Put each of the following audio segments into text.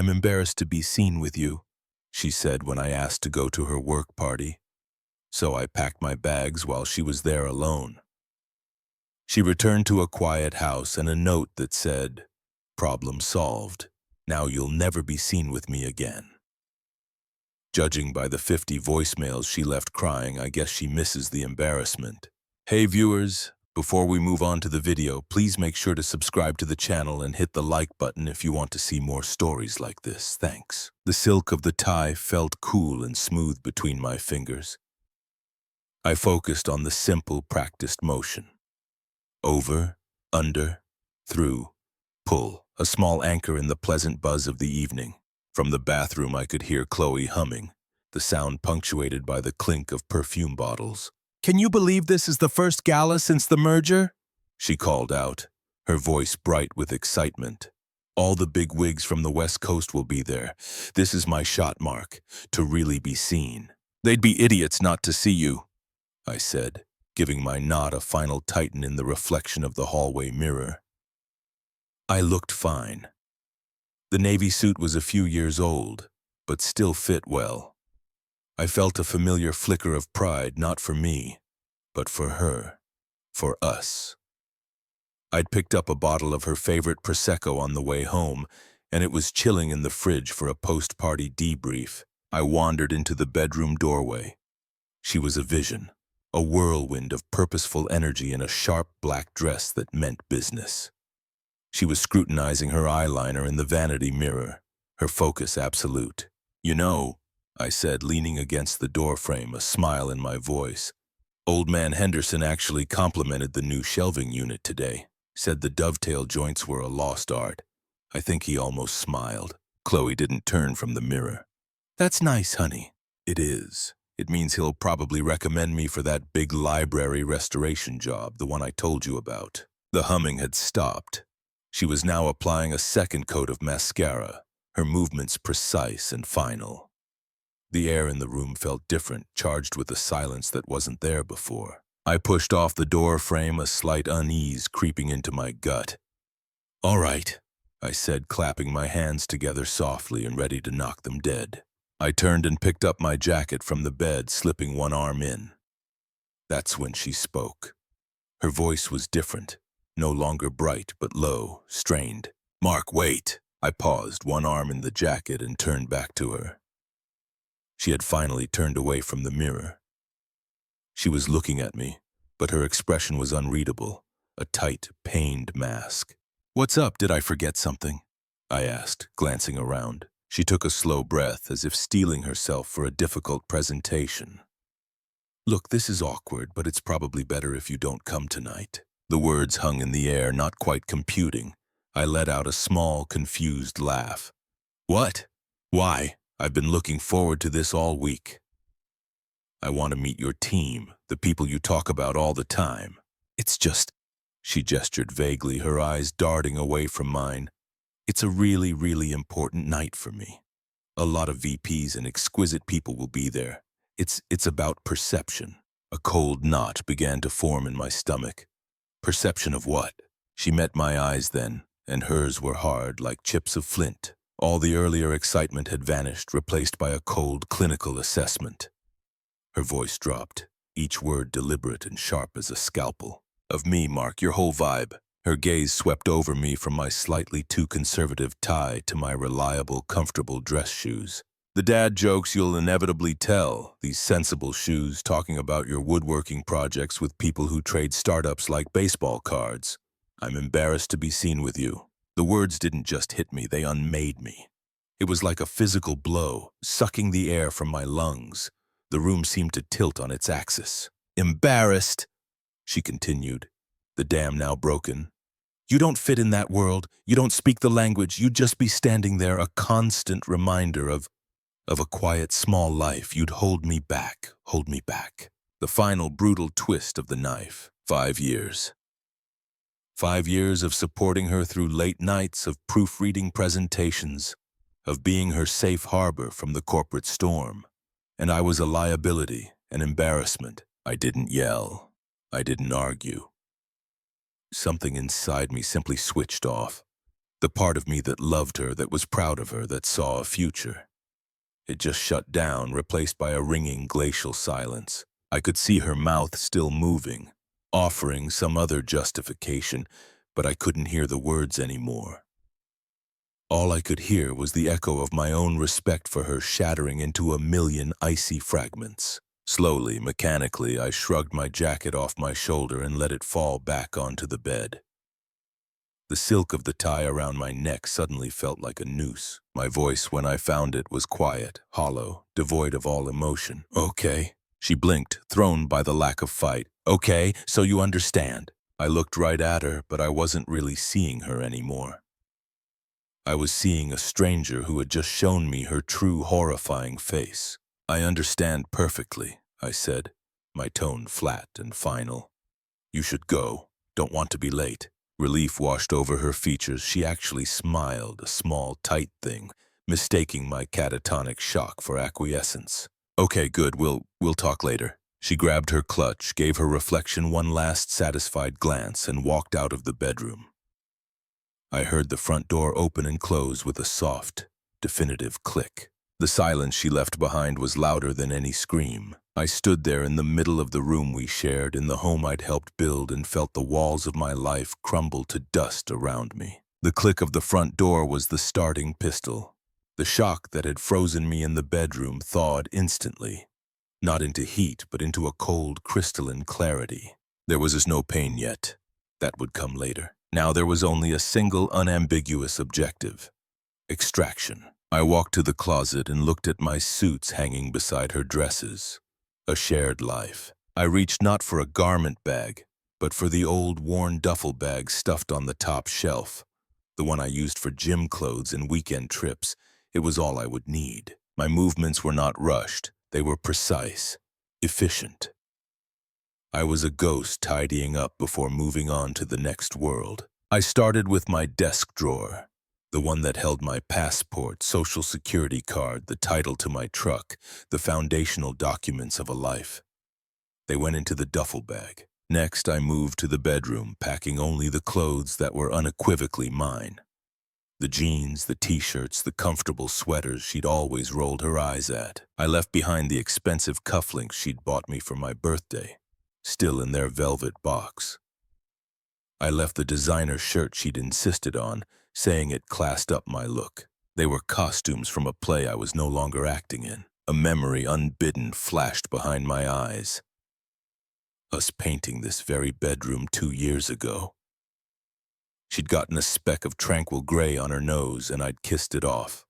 I'm embarrassed to be seen with you, she said when I asked to go to her work party. So I packed my bags while she was there alone. She returned to a quiet house and a note that said, "Problem solved. Now you'll never be seen with me again." Judging by the 50 voicemails she left crying, I guess she misses the embarrassment. Hey viewers, before we move on to the video, please make sure to subscribe to the channel and hit the like button if you want to see more stories like this. Thanks. The silk of the tie felt cool and smooth between my fingers. I focused on the simple, practiced motion. Over, under, through, pull, a small anchor in the pleasant buzz of the evening. From the bathroom I could hear Chloe humming, the sound punctuated by the clink of perfume bottles. "Can you believe this is the first gala since the merger?" she called out, her voice bright with excitement. "All the big wigs from the West Coast will be there. This is my shot, Mark, to really be seen." "They'd be idiots not to see you," I said, giving my knot a final tighten in the reflection of the hallway mirror. I looked fine. The navy suit was a few years old, but still fit well. I felt a familiar flicker of pride, not for me, but for her, for us. I'd picked up a bottle of her favorite Prosecco on the way home, and it was chilling in the fridge for a post-party debrief. I wandered into the bedroom doorway. She was a vision, a whirlwind of purposeful energy in a sharp black dress that meant business. She was scrutinizing her eyeliner in the vanity mirror, her focus absolute. "You know," I said, leaning against the doorframe, a smile in my voice, "Old Man Henderson actually complimented the new shelving unit today. Said the dovetail joints were a lost art. I think he almost smiled." Chloe didn't turn from the mirror. "That's nice, honey." "It is. It means he'll probably recommend me for that big library restoration job, the one I told you about." The humming had stopped. She was now applying a second coat of mascara, her movements precise and final. The air in the room felt different, charged with a silence that wasn't there before. I pushed off the door frame, a slight unease creeping into my gut. "All right," I said, clapping my hands together softly and ready to knock them dead. I turned and picked up my jacket from the bed, slipping one arm in. That's when she spoke. Her voice was different. No longer bright, but low, strained. "Mark, wait." I paused, one arm in the jacket, and turned back to her. She had finally turned away from the mirror. She was looking at me, but her expression was unreadable, a tight, pained mask. "What's up? Did I forget something?" I asked, glancing around. She took a slow breath, as if steeling herself for a difficult presentation. "Look, this is awkward, but it's probably better if you don't come tonight." The words hung in the air, not quite computing. I let out a small, confused laugh. "What? Why? I've been looking forward to this all week." "I want to meet your team, the people you talk about all the time. It's just," she gestured vaguely, her eyes darting away from mine, "it's a really, really important night for me. A lot of VPs and exquisite people will be there. It's about perception." A cold knot began to form in my stomach. Perception of what? She met my eyes then, and hers were hard like chips of flint. All the earlier excitement had vanished, replaced by a cold, clinical assessment. Her voice dropped, each word deliberate and sharp as a scalpel. "Of me, Mark, your whole vibe." Her gaze swept over me from my slightly too conservative tie to my reliable, comfortable dress shoes. "The dad jokes you'll inevitably tell, these sensible shoes talking about your woodworking projects with people who trade startups like baseball cards. I'm embarrassed to be seen with you." The words didn't just hit me, they unmade me. It was like a physical blow, sucking the air from my lungs. The room seemed to tilt on its axis. "Embarrassed," she continued, the dam now broken. "You don't fit in that world. You don't speak the language. You'd just be standing there, a constant reminder of a quiet, small life. You'd hold me back, hold me back." The final brutal twist of the knife. 5 years. 5 years of supporting her through late nights, of proofreading presentations, of being her safe harbor from the corporate storm. And I was a liability, an embarrassment. I didn't yell. I didn't argue. Something inside me simply switched off. The part of me that loved her, that was proud of her, that saw a future. It just shut down, replaced by a ringing glacial silence. I could see her mouth still moving, offering some other justification, but I couldn't hear the words anymore. All I could hear was the echo of my own respect for her shattering into a million icy fragments. Slowly, mechanically, I shrugged my jacket off my shoulder and let it fall back onto the bed. The silk of the tie around my neck suddenly felt like a noose. My voice, when I found it, was quiet, hollow, devoid of all emotion. "Okay," she blinked, thrown by the lack of fight. "Okay, so you understand." I looked right at her, but I wasn't really seeing her anymore. I was seeing a stranger who had just shown me her true, horrifying face. "I understand perfectly," I said, my tone flat and final. "You should go. Don't want to be late." Relief washed over her features. She actually smiled, a small, tight thing, mistaking my catatonic shock for acquiescence. "Okay, good, we'll talk later." She grabbed her clutch, gave her reflection one last satisfied glance, and walked out of the bedroom. I heard the front door open and close with a soft, definitive click. The silence she left behind was louder than any scream. I stood there in the middle of the room we shared, in the home I'd helped build, and felt the walls of my life crumble to dust around me. The click of the front door was the starting pistol. The shock that had frozen me in the bedroom thawed instantly, not into heat, but into a cold, crystalline clarity. There was no pain yet. That would come later. Now there was only a single, unambiguous objective: extraction. I walked to the closet and looked at my suits hanging beside her dresses. A shared life. I reached not for a garment bag, but for the old, worn duffel bag stuffed on the top shelf. The one I used for gym clothes and weekend trips. It was all I would need. My movements were not rushed. They were precise, efficient. I was a ghost tidying up before moving on to the next world. I started with my desk drawer, the one that held my passport, social security card, the title to my truck, the foundational documents of a life. They went into the duffel bag. Next, I moved to the bedroom, packing only the clothes that were unequivocally mine. The jeans, the t-shirts, the comfortable sweaters she'd always rolled her eyes at. I left behind the expensive cufflinks she'd bought me for my birthday, still in their velvet box. I left the designer shirt she'd insisted on, saying it classed up my look. They were costumes from a play I was no longer acting in. A memory unbidden flashed behind my eyes. Us painting this very bedroom 2 years ago. She'd gotten a speck of tranquil gray on her nose, and I'd kissed it off.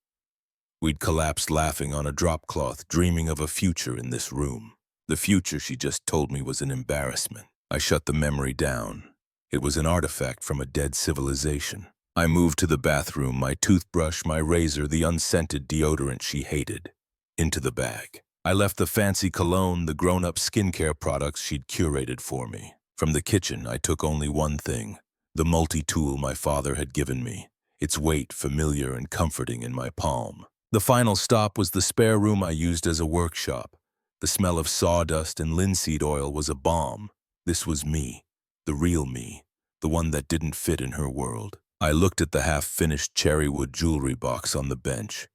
We'd collapsed laughing on a drop cloth, dreaming of a future in this room. The future she just told me was an embarrassment. I shut the memory down. It was an artifact from a dead civilization. I moved to the bathroom, my toothbrush, my razor, the unscented deodorant she hated, into the bag. I left the fancy cologne, the grown-up skincare products she'd curated for me. From the kitchen, I took only one thing: the multi-tool my father had given me, its weight familiar and comforting in my palm. The final stop was the spare room I used as a workshop. The smell of sawdust and linseed oil was a balm. This was me, the real me, the one that didn't fit in her world. I looked at the half-finished cherrywood jewelry box on the bench.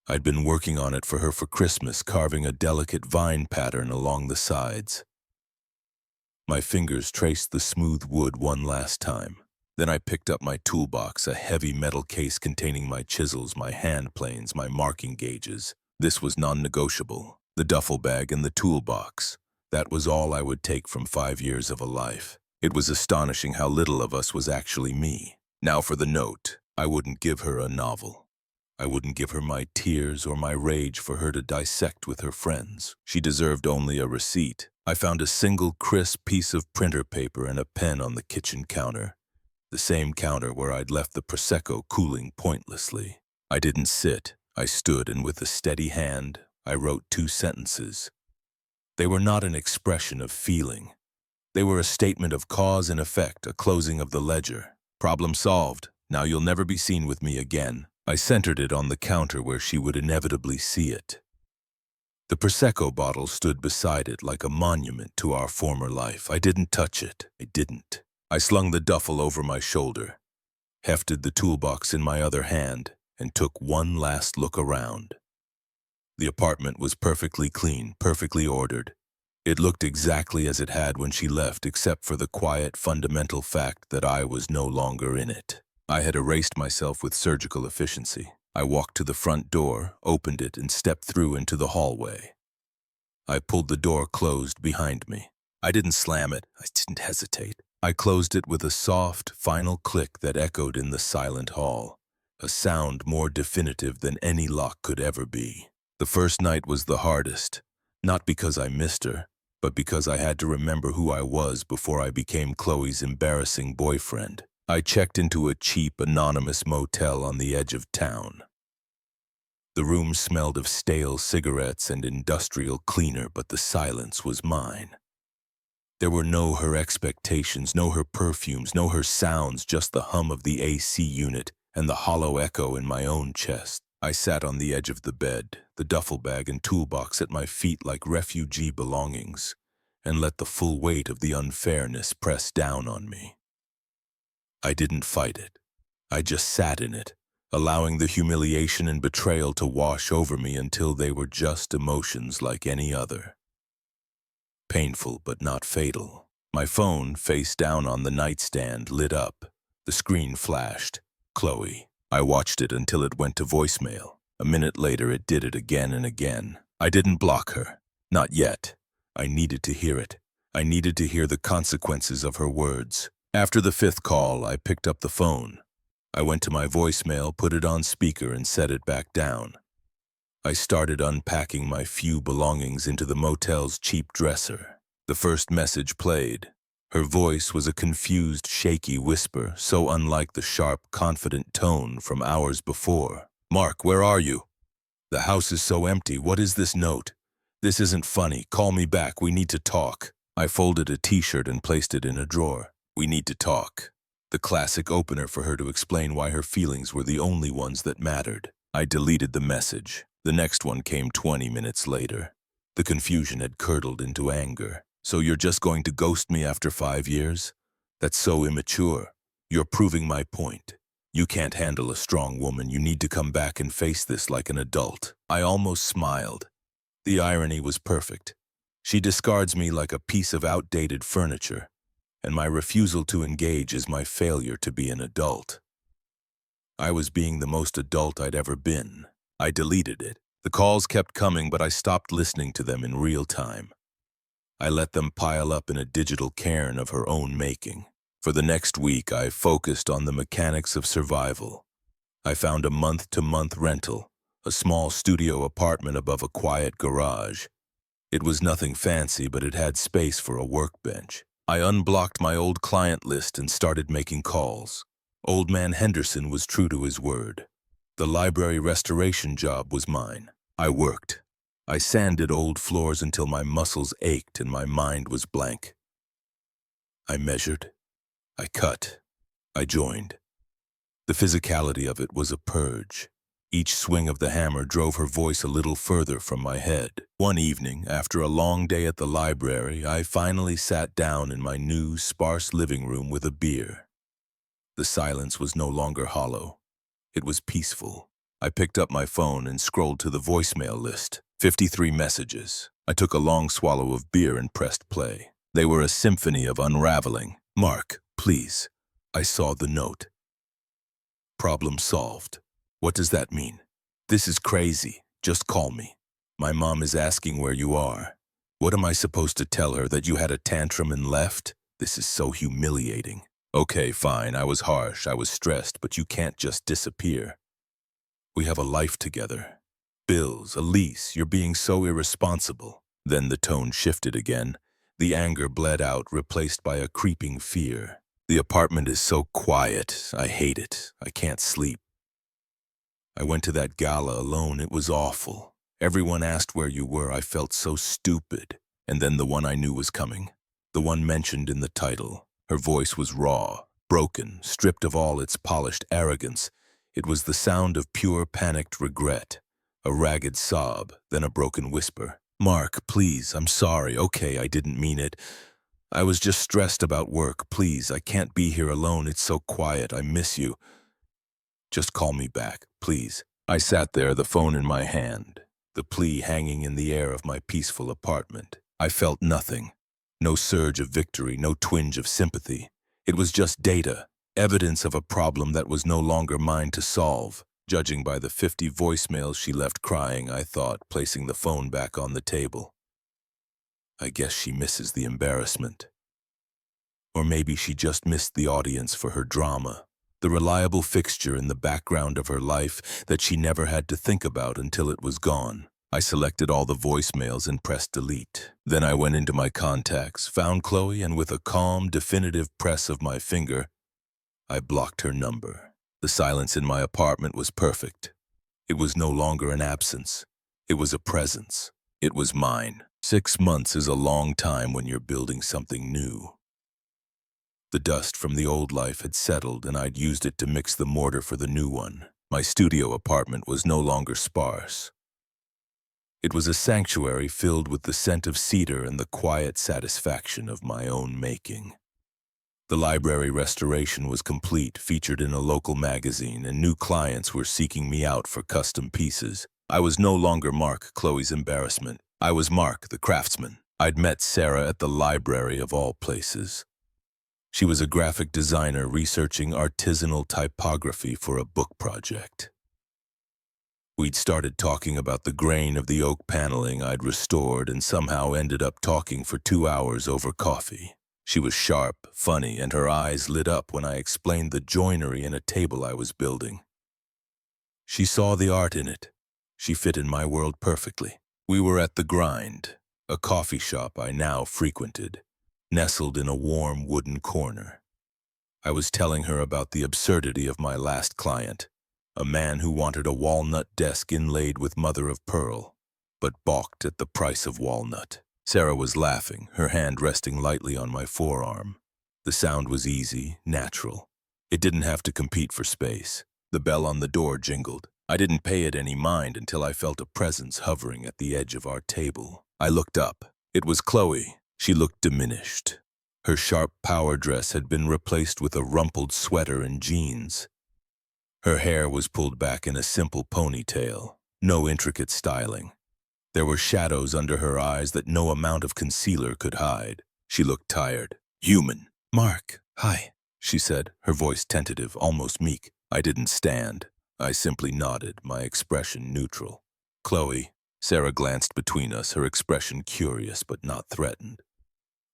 I'd been working on it for her for Christmas, carving a delicate vine pattern along the sides. My fingers traced the smooth wood one last time. Then I picked up my toolbox, a heavy metal case containing my chisels, my hand planes, my marking gauges. This was non-negotiable. The duffel bag and the toolbox. That was all I would take from 5 years of a life. It was astonishing how little of us was actually me. Now for the note. I wouldn't give her a novel. I wouldn't give her my tears or my rage for her to dissect with her friends. She deserved only a receipt. I found a single crisp piece of printer paper and a pen on the kitchen counter. The same counter where I'd left the Prosecco cooling pointlessly. I didn't sit. I stood, and with a steady hand, I wrote 2 sentences. They were not an expression of feeling. They were a statement of cause and effect, a closing of the ledger. Problem solved. Now you'll never be seen with me again. I centered it on the counter where she would inevitably see it. The Prosecco bottle stood beside it like a monument to our former life. I didn't touch it. I didn't. I slung the duffel over my shoulder. hefted the toolbox in my other hand, and took one last look around. The apartment was perfectly clean, perfectly ordered. It looked exactly as it had when she left, except for the quiet, fundamental fact that I was no longer in it. I had erased myself with surgical efficiency. I walked to the front door, opened it, and stepped through into the hallway. I pulled the door closed behind me. I didn't slam it. I didn't hesitate. I closed it with a soft, final click that echoed in the silent hall, a sound more definitive than any lock could ever be. The first night was the hardest, not because I missed her, but because I had to remember who I was before I became Chloe's embarrassing boyfriend. I checked into a cheap, anonymous motel on the edge of town. The room smelled of stale cigarettes and industrial cleaner, but the silence was mine. There were no her expectations, no her perfumes, no her sounds, just the hum of the AC unit and the hollow echo in my own chest. I sat on the edge of the bed, the duffel bag and toolbox at my feet like refugee belongings, and let the full weight of the unfairness press down on me. I didn't fight it. I just sat in it, allowing the humiliation and betrayal to wash over me until they were just emotions like any other. Painful but not fatal. My phone, face down on the nightstand, lit up. The screen flashed. Chloe. I watched it until it went to voicemail. A minute later, it did it again and again. I didn't block her. Not yet. I needed to hear it. I needed to hear the consequences of her words. After the fifth call, I picked up the phone. I went to my voicemail, put it on speaker, and set it back down. I started unpacking my few belongings into the motel's cheap dresser. The first message played. Her voice was a confused, shaky whisper, so unlike the sharp, confident tone from hours before. "Mark, where are you? The house is so empty. What is this note? This isn't funny. Call me back. We need to talk." I folded a t-shirt and placed it in a drawer. "We need to talk." The classic opener for her to explain why her feelings were the only ones that mattered. I deleted the message. The next one came 20 minutes later. The confusion had curdled into anger. "So you're just going to ghost me after 5 years? That's so immature. You're proving my point. You can't handle a strong woman. You need to come back and face this like an adult." I almost smiled. The irony was perfect. She discards me like a piece of outdated furniture, and my refusal to engage is my failure to be an adult. I was being the most adult I'd ever been. I deleted it. The calls kept coming, but I stopped listening to them in real time. I let them pile up in a digital cairn of her own making. For the next week, I focused on the mechanics of survival. I found a month-to-month rental, a small studio apartment above a quiet garage. It was nothing fancy, but it had space for a workbench. I unblocked my old client list and started making calls. Old man Henderson was true to his word. The library restoration job was mine. I worked. I sanded old floors until my muscles ached and my mind was blank. I measured. I cut. I joined. The physicality of it was a purge. Each swing of the hammer drove her voice a little further from my head. One evening, after a long day at the library, I finally sat down in my new, sparse living room with a beer. The silence was no longer hollow. It was peaceful. I picked up my phone and scrolled to the voicemail list. 53 messages. I took a long swallow of beer and pressed play. They were a symphony of unraveling. "Mark, please." I saw the note. "Problem solved." "What does that mean?" "This is crazy. Just call me. My mom is asking where you are." "What am I supposed to tell her, that you had a tantrum and left? This is so humiliating." "Okay, fine. I was harsh. I was stressed, but you can't just disappear. We have a life together. Bills, a lease. You're being so irresponsible." Then the tone shifted again. The anger bled out, replaced by a creeping fear. "The apartment is so quiet. I hate it. I can't sleep. I went to that gala alone. It was awful. Everyone asked where you were. I felt so stupid." And then the one I knew was coming. The one mentioned in the title. Her voice was raw, broken, stripped of all its polished arrogance. It was the sound of pure panicked regret. A ragged sob, then a broken whisper. "Mark, please, I'm sorry. Okay, I didn't mean it. I was just stressed about work. Please, I can't be here alone. It's so quiet. I miss you. Just call me back, please. I sat there, the phone in my hand, the plea hanging in the air of my peaceful apartment. I felt nothing. No surge of victory, no twinge of sympathy. It was just data, evidence of a problem that was no longer mine to solve. Judging by the 50 voicemails she left crying, I thought, placing the phone back on the table. I guess she misses the embarrassment. Or maybe she just missed the audience for her drama, the reliable fixture in the background of her life that she never had to think about until it was gone. I selected all the voicemails and pressed delete. Then I went into my contacts, found Chloe, and with a calm, definitive press of my finger, I blocked her number. The silence in my apartment was perfect. It was no longer an absence. It was a presence. It was mine. 6 months is a long time when you're building something new. The dust from the old life had settled, and I'd used it to mix the mortar for the new one. My studio apartment was no longer sparse. It was a sanctuary filled with the scent of cedar and the quiet satisfaction of my own making. The library restoration was complete, featured in a local magazine, and new clients were seeking me out for custom pieces. I was no longer Mark, Chloe's embarrassment. I was Mark, the craftsman. I'd met Sarah at the library of all places. She was a graphic designer researching artisanal typography for a book project. We'd started talking about the grain of the oak paneling I'd restored and somehow ended up talking for 2 hours over coffee. She was sharp, funny, and her eyes lit up when I explained the joinery in a table I was building. She saw the art in it. She fit in my world perfectly. We were at The Grind, a coffee shop I now frequented, nestled in a warm wooden corner. I was telling her about the absurdity of my last client, a man who wanted a walnut desk inlaid with mother-of-pearl, but balked at the price of walnut. Sarah was laughing, her hand resting lightly on my forearm. The sound was easy, natural. It didn't have to compete for space. The bell on the door jingled. I didn't pay it any mind until I felt a presence hovering at the edge of our table. I looked up. It was Chloe. She looked diminished. Her sharp power dress had been replaced with a rumpled sweater and jeans. Her hair was pulled back in a simple ponytail, no intricate styling. There were shadows under her eyes that no amount of concealer could hide. She looked tired, human. "Mark, hi," she said, her voice tentative, almost meek. I didn't stand. I simply nodded, my expression neutral. "Chloe." Sarah glanced between us, her expression curious but not threatened.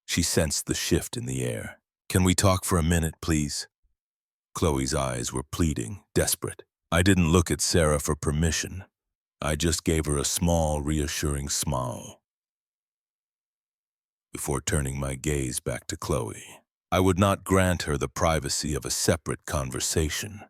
She sensed the shift in the air. "Can we talk for a minute, please?" Chloe's eyes were pleading, desperate. I didn't look at Sarah for permission. I just gave her a small, reassuring smile before turning my gaze back to Chloe. I would not grant her the privacy of a separate conversation.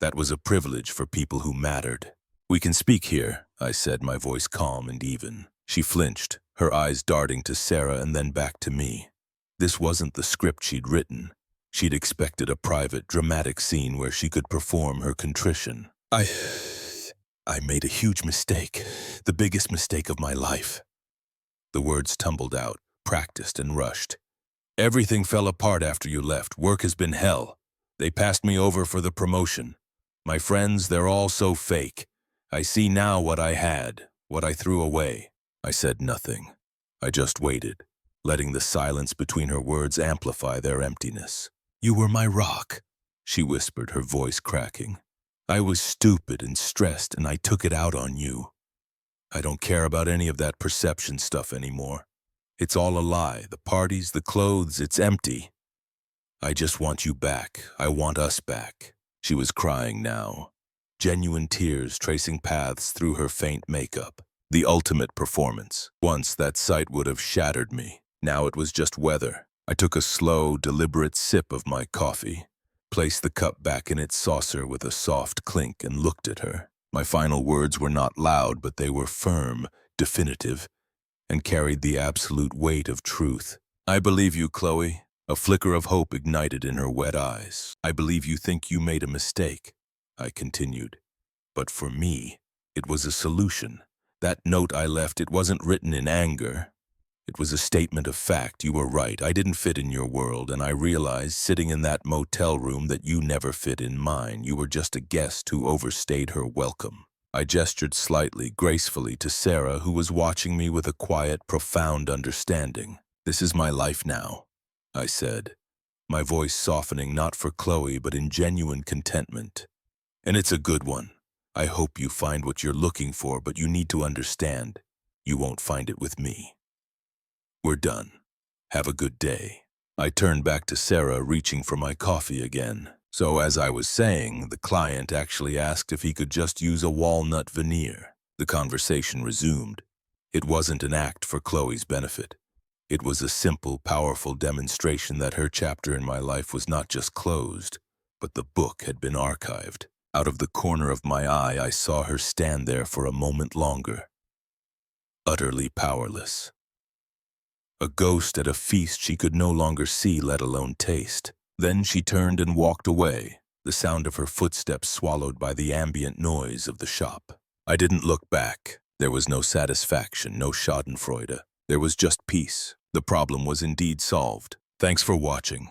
That was a privilege for people who mattered. "We can speak here," I said, my voice calm and even. She flinched, her eyes darting to Sarah and then back to me. This wasn't the script she'd written. She'd expected a private, dramatic scene where she could perform her contrition. I made a huge mistake, the biggest mistake of my life." The words tumbled out, practiced and rushed. "Everything fell apart after you left. Work has been hell. They passed me over for the promotion. My friends, they're all so fake. I see now what I had, what I threw away." I said nothing. I just waited, letting the silence between her words amplify their emptiness. "You were my rock," she whispered, her voice cracking. "I was stupid and stressed, and I took it out on you. I don't care about any of that perception stuff anymore. It's all a lie. The parties, the clothes, it's empty. I just want you back. I want us back." She was crying now, genuine tears tracing paths through her faint makeup. The ultimate performance. Once that sight would have shattered me. Now it was just weather. I took a slow, deliberate sip of my coffee, placed the cup back in its saucer with a soft clink, and looked at her. My final words were not loud, but they were firm, definitive, and carried the absolute weight of truth. "I believe you, Chloe." A flicker of hope ignited in her wet eyes. "I believe you think you made a mistake," I continued. "But for me, it was a solution. That note I left, it wasn't written in anger. It was a statement of fact. You were right. I didn't fit in your world, and I realized sitting in that motel room that you never fit in mine. You were just a guest who overstayed her welcome. I gestured slightly, gracefully to Sarah, who was watching me with a quiet, profound understanding. This is my life now, I said, my voice softening not for Chloe but in genuine contentment. And it's a good one. I hope you find what you're looking for, but you need to understand, you won't find it with me. We're done. Have a good day. I turned back to Sarah, reaching for my coffee again. So as I was saying, the client actually asked if he could just use a walnut veneer. The conversation resumed. It wasn't an act for Chloe's benefit. It was a simple, powerful demonstration that her chapter in my life was not just closed, but the book had been archived. Out of the corner of my eye, I saw her stand there for a moment longer, utterly powerless. A ghost at a feast she could no longer see, let alone taste. Then she turned and walked away, the sound of her footsteps swallowed by the ambient noise of the shop. I didn't look back. There was no satisfaction, no schadenfreude. There was just peace. The problem was indeed solved. Thanks for watching.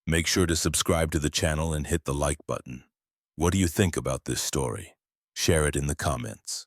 Make sure to subscribe to the channel and hit the like button. What do you think about this story? Share it in the comments.